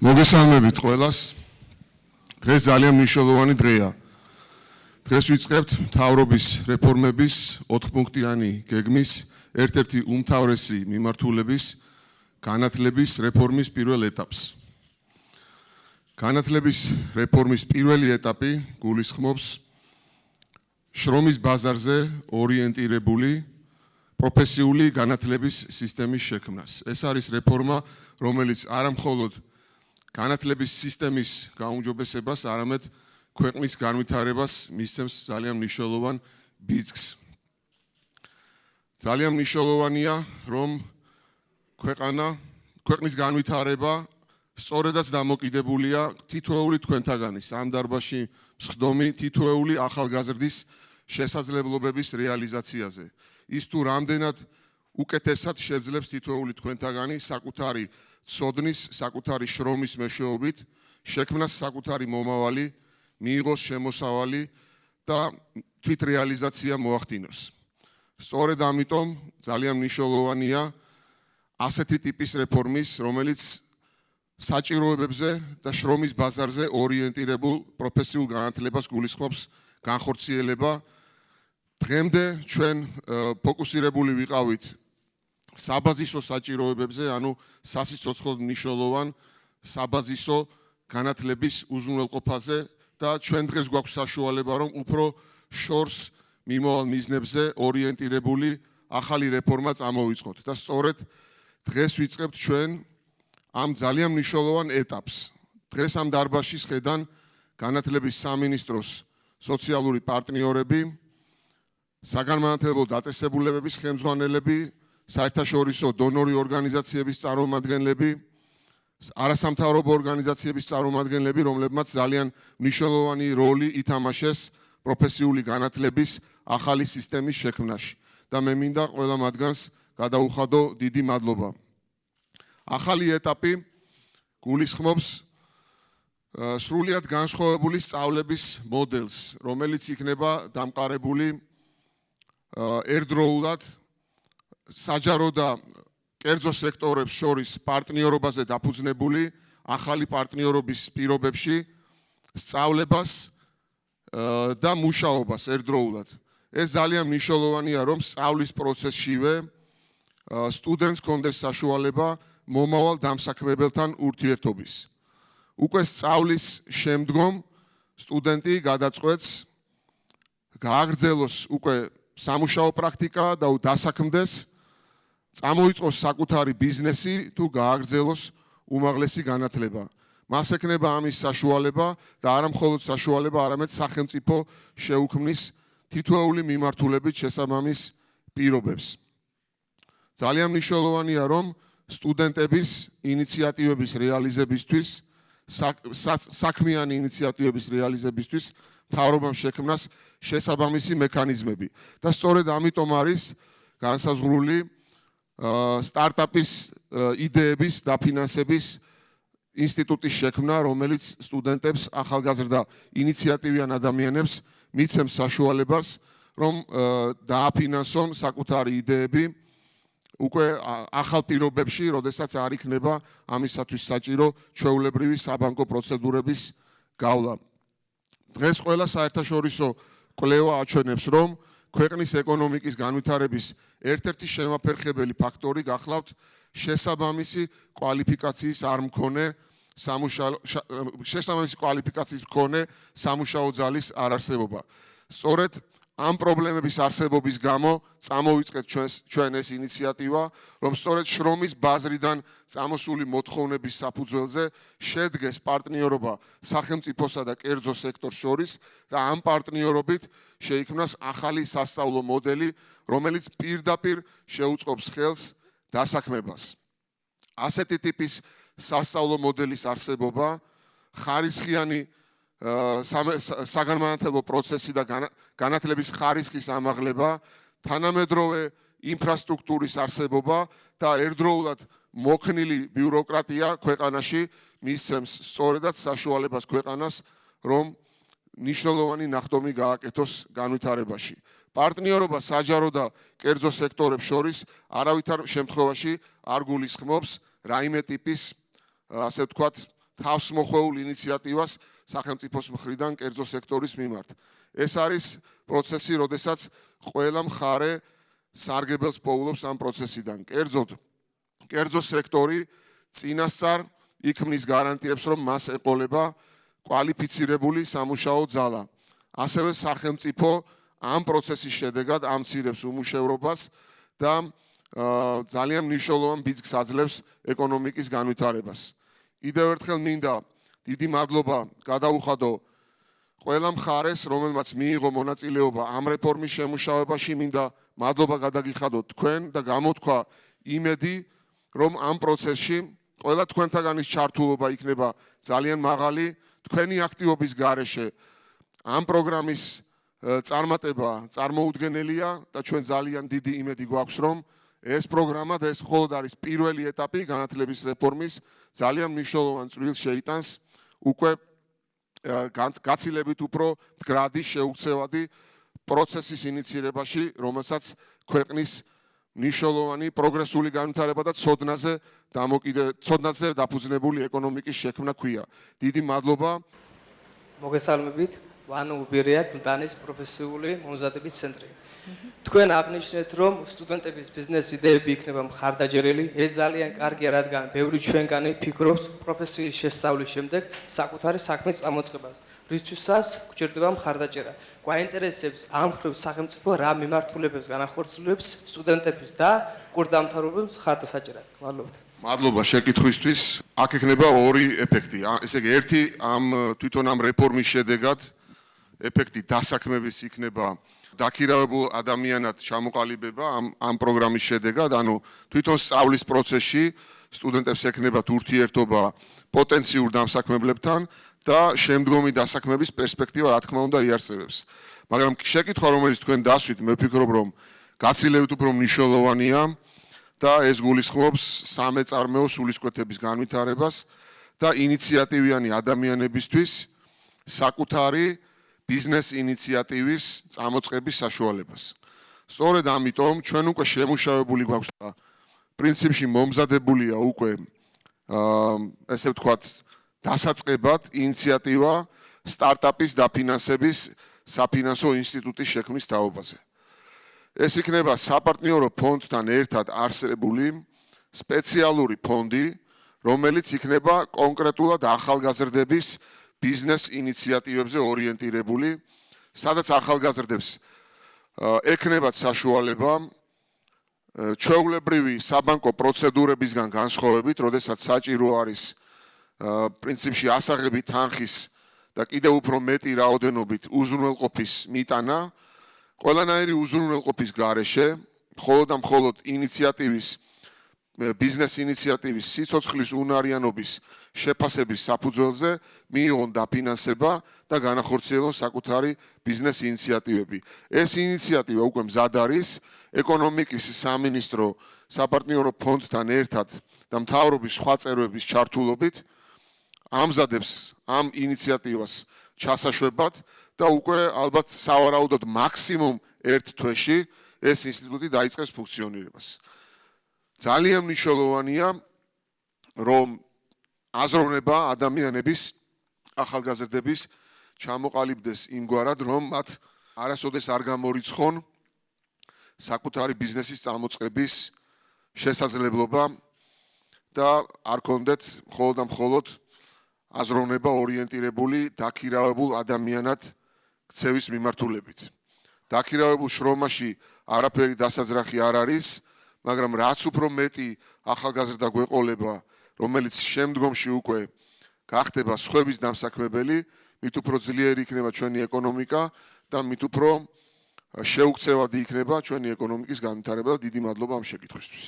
მოგესალმებით ყველას. დღეს ძალიან მნიშვნელოვანი დღეა. დღეს ვიწყებთ მთავრობის რეფორმების 4-პუნქტიანი გეგმის ერთ-ერთი უმთავრესი მიმართულების განათლების რეფორმის პირველ ეტაპს. განათლების რეფორმის პირველი ეტაპი გულისხმობს შრომის ბაზარზე ორიენტირებული პროფესიული განათლების სისტემის შექმნას. ეს არის რეფორმა, რომელიც არა მხოლოდ განათლების სისტემის გაუმჯობესებას, არამედ ქვეყნის განვითარებას მისცემს ძალიან მნიშვნელოვან ბიძგს. ძალიან მნიშვნელოვანია, რომ ქვეყნის განვითარება სწორედაც დამოკიდებულია თითოეული თქვენთაგანის ამ დარბაზში მსხდომი თითოეული ახალგაზრდის შესაძლებლობების რეალიზაციაზე. ის თუ რამდენად უკეთესად შეძლებს თითოეული თქვენთაგანი საკუთარი ცოდნის, საკუთარი შრომის მეშვეობით შექმნას საკუთარი მომავალი, მიიღოს შემოსავალი და თვითრეალიზაცია მოახდინოს. სწორედ ამიტომ ძალიან მნიშვნელოვანია ასეთი ტიპის რეფორმის, რომელიც საჭიროებებზე და შრომის ბაზარზე ორიენტირებულ პროფესიულ განათლებას გულისხმობს განხორციელება. დღემდე ჩვენ ფოკუსირებული ვიყავით საბაზისო საჭიროებებზე, ანუ სასიცოცხლოდ მნიშვნელოვან საბაზისო განათლების უზრუნველყოფაზე და ჩვენ დღეს გვაქვს საშუალება, რომ უფრო შორს მიმავალ მიზნებზე ორიენტირებული ახალი რეფორმა წამოვიწყოთ და სწორედ დღეს ვიწყებთ ჩვენ ამ ძალიან მნიშვნელოვან ეტაპს. დღეს ამ დარბაზში შედან განათლების სამინისტროს სოციალური პარტნიორები, საგანმანათლებლო დაწესებულებების ხელმძღვანელები, საერთაშორისო დონორი ორგანიზაციების წარმომადგენლები, არასამთავრობო ორგანიზაციების წარმომადგენლები, რომლებმაც ძალიან მნიშვნელოვანი როლი ითამაშეს პროფესიული განათლების ახალი სისტემის შექმნაში და მე მინდა ყველა მათგანს გადაუხადო დიდი მადლობა. ახალი ეტაპი გულისხმობს სრულიად განსხვავებული სწავლების მოდელს, რომელიც იქნება დამყარებული ერთდროულად საჯარო და კერძო სექტორებს შორის პარტნიორობაზე დაფუძნებული ახალი პარტნიორობის პირობებში სწავლებას და მუშაობას ერთდროულად. ეს ძალიან მნიშვნელოვანია, რომ სწავლის პროცესშივე სტუდენტს ჰქონდეს საშუალება მომავალ დამსაქმებელთან ურთიერთობის. უკვე სწავლის შემდგომ სტუდენტი გადაწყვეტს გააგრძელოს უკვე სამუშაო პრაქტიკა და დასაქმდეს, წამოიწყოს საკუთარი ბიზნესი თუ გააგრძელოს უმაღლესი განათლება. მას ექნება ამის საშუალება და არა მხოლოდ საშუალება, არამედ სახელმწიფო შეუქმნის თითოეული მიმართულებით შესაბამის პირობებს. ძალიან მნიშვნელოვანია, რომ სტუდენტების ინიციატივების რეალიზებისთვის, საქმიანი ინიციატივების რეალიზებისთვის მთავრობამ შექმნას შესაბამისი მექანიზმები და სწორედ ამიტომ არის განსაზღვრული სტარტაპის იდეების დაფინანსების ინსტიტუტის შექმნა, რომელიც სტუდენტებს, ახალგაზრდა ინიციატივიან ადამიანებს მიცემს საშუალებას, რომ დააფინანსონ საკუთარი იდეები უკვე ახალ პირობებში, როდესაც არ იქნება ამისათვის საჭირო ჩვეულებრივი საბანკო პროცედურების გავლა. დღეს ყველა საერთაშორისო კვლევა აჩვენებს, რომ ქვეყნის ეკონომიკის განვითარების ერთ-ერთი შემაფერხებელი ფაქტორი გახლავთ შესაბამისი კვალიფიკაციის მქონე სამუშაო ძალის არარსებობა. სწორედ ამ პრობლემების არსებობის გამო წამოვიწყეთ ჩვენ ეს ინიციატივა, რომ სწორედ შრომის ბაზრიდან წამოსული მოთხოვნების საფუძველზე შედგეს პარტნიორობა სახელმწიფოსა და კერძო სექტორს შორის და ამ პარტნიორობით შეიქმნას ახალი სასწავლო მოდელი, რომელიც პირდაპირ შეუწყობს ხელს დასაქმებას. ასეთი ტიპის სასწავლო მოდელის არსებობა ხარისხიანი საგანმანათლებლო პროცესი და განათლების ხარისხის ამაღლება, თანამედროვე ინფრასტრუქტურის არსებობა და ერთდროულად მოქნილი ბიუროკრატია ქვეყანაში მისცემს სწორედაც საშუალებას ქვეყანას, რომ მნიშვნელოვანი ნახტომი გააკეთოს განვითარებაში. პარტნიორობა საჯარო და კერძო სექტორებს შორის არავითარ შემთხვევაში არ გულისხმობს რაიმე ტიპის, ასე ვთქვათ, თავს მოხვეულ ინიციატივას სახელმწიფოს მხრიდან კერძო სექტორის მიმართ. ეს არის პროცესი, როდესაც ყველა მხარე სარგებელს პოულობს ამ პროცესიდან. კერძო სექტორი წინასწარ იქმნის გარანტიებს, რომ მას ეყოლება კვალიფიცირებული სამუშაო ძალა. ასევე სახელმწიფო ამ პროცესის შედეგად ამცირებს უმუშევრობას და ძალიან მნიშვნელოვან ბიძგს აძლევს ეკონომიკის განვითარებას. კიდევ ერთხელ მინდა დიდი მადლობა გადაუხადო ყველა მხარეს, რომელმაც მიიღო მონაწილეობა ამ რეფორმის შემუშავებაში. მინდა მადლობა გადაგიხადო თქვენ და გამოთქვა იმედი, რომ ამ პროცესში ყველა თქვენთაგანის ჩართულობა იქნება ძალიან მაღალი. თქვენი აქტივობის გარეშე ამ პროგრამის წარმატება წარმოუდგენელია და ჩვენ ძალიან დიდი იმედი გვაქვს, რომ ეს პროგრამა და ეს მხოლოდ არის პირველი ეტაპი განათლების რეფორმის ძალიან მნიშვნელოვან წვლილს შეიტანს უკვე გაცილებით უფრო მდგრადი, შეუქცევადი პროცესის ინიცირებაში, რომელსაც ქვეყნის მნიშვნელოვანი პროგრესული განვითარება და ცოდნაზე დაფუძნებული ეკონომიკის შექმნა ქვია. დიდი მადლობა. მოგესალმებით, ვანო უბირია, გლდანის პროფესიული მომზადების ცენტრი. თქვენ აღნიშნეთ, რომ სტუდენტების ბიზნეს იდეები იქნება მხარდაჭერილი. ეს ძალიან კარგია, რადგან ბევრი ჩვენგანი ფიქრობს პროფესიის შესწავლის შემდეგ საკუთარი საქმის წამოწყებას. რისთვისაც გვჭირდება მხარდაჭერა. გვაინტერესებს ამ მხრივ სახელმწიფო რა მიმართულებებს განახორციელებს სტუდენტების და კურსდამთავრებულებს მხარდასაჭერად. მადლობთ. მადლობა შეკითხვისთვის. აქ ექნება ორი ეფექტი. ესე იგი, ერთი თვითონ ამ რეფორმის შედეგად ეფექტი დასაქმების იქნება დაქირავებულ ადამიანად ჩამოყალიბება ამ პროგრამის შედეგად, ანუ თვითონ სწავლის პროცესში სტუდენტებს ექნებათ ურთიერთობა პოტენციურ დამსაქმებლებთან და შემდგომი დასაქმების პერსპექტივა, რა თქმა უნდა, იარსებებს. მაგრამ შეკითხვა, რომელიც თქვენ დასვით, მე ვფიქრობ, რომ გაცილებით უფრო მნიშვნელოვანია და ეს გულისხმობს სამეწარმეო სულისკვეთების განვითარებას და ინიციატივიანი ადამიანებისთვის საკუთარი ბიზნეს ინიციატივის წამოწყების საშუალებას. სწორედ ამიტომ ჩვენ უკვე შემუშავებული გვაქვს და პრინციპში მომზადებულია უკვე ესე ვთქვათ დასაწყებად ინიციატივა სტარტაპის დაფინანსების საფინანსო ინსტიტუტის შექმნის თაობაზე. ეს იქნება საპარტნიორო ფონდთან ერთად არსებული სპეციალური ფონდი, რომელიც იქნება კონკრეტულად ახალგაზრდების ბიზნეს ინიციატივებზე ორიენტირებული, სადაც ახალგაზრდებს ექნებათ საშუალება ჩვეულებრივი საბანკო პროცედურებისგან განსხვავებით, როდესაც საჭირო არის პრინციპში ასაღები თანხის და კიდევ უფრო მეტი რაოდენობით უზრუნველყოფის მიტანა, ყველანაირი უზრუნველყოფის გარეშე, მხოლოდ და მხოლოდ ბიზნეს ინიციატივის სიცოცხლის უნარიანობის შეფასების საფუძველზე მიიღონ დაფინანსება და განახორციელონ საკუთარი ბიზნეს ინიციატივები. ეს ინიციატივა უკვე მზად არის ეკონომიკის სამინისტრო საპარტნიორო ფონდთან ერთად და მთავრობის სხვა წევრების ჩართულობით ამზადებს ამ ინიციატივას ჩასაშვებად და უკვე ალბათ სავარაუდოდ მაქსიმუმ 1 თვეში ეს ინსტიტუტი დაიწყებს ფუნქციონირებას. ძალიან მნიშვნელოვანია, რომ აზროვნება ადამიანების, ახალგაზრდების ჩამოყალიბდეს იმგვარად, რომ მათ არასოდეს არ გამორიცხონ საკუთარი ბიზნესის წამოწყების შესაძლებლობა და არ კონდეთ მხოლოდ და მხოლოდ აზროვნება ორიენტირებული დაქირავებულ ადამიანად ქცევის მიმართულებით. დაქირავებულ შრომაში არაფერი დასაძრახი არ არის, მაგრამ რაც უფრო მეტი ახალგაზრდა გვეყოლება, რომელიც შემდგომში უკვე გახდება სხვების დამსაქმებელი, მით უფრო ძლიერი იქნება ჩვენი ეკონომიკა და მით უფრო შეუქცევადი იქნება ჩვენი ეკონომიკის განვითარება და დიდი მადლობა ამ შეკითხვისთვის.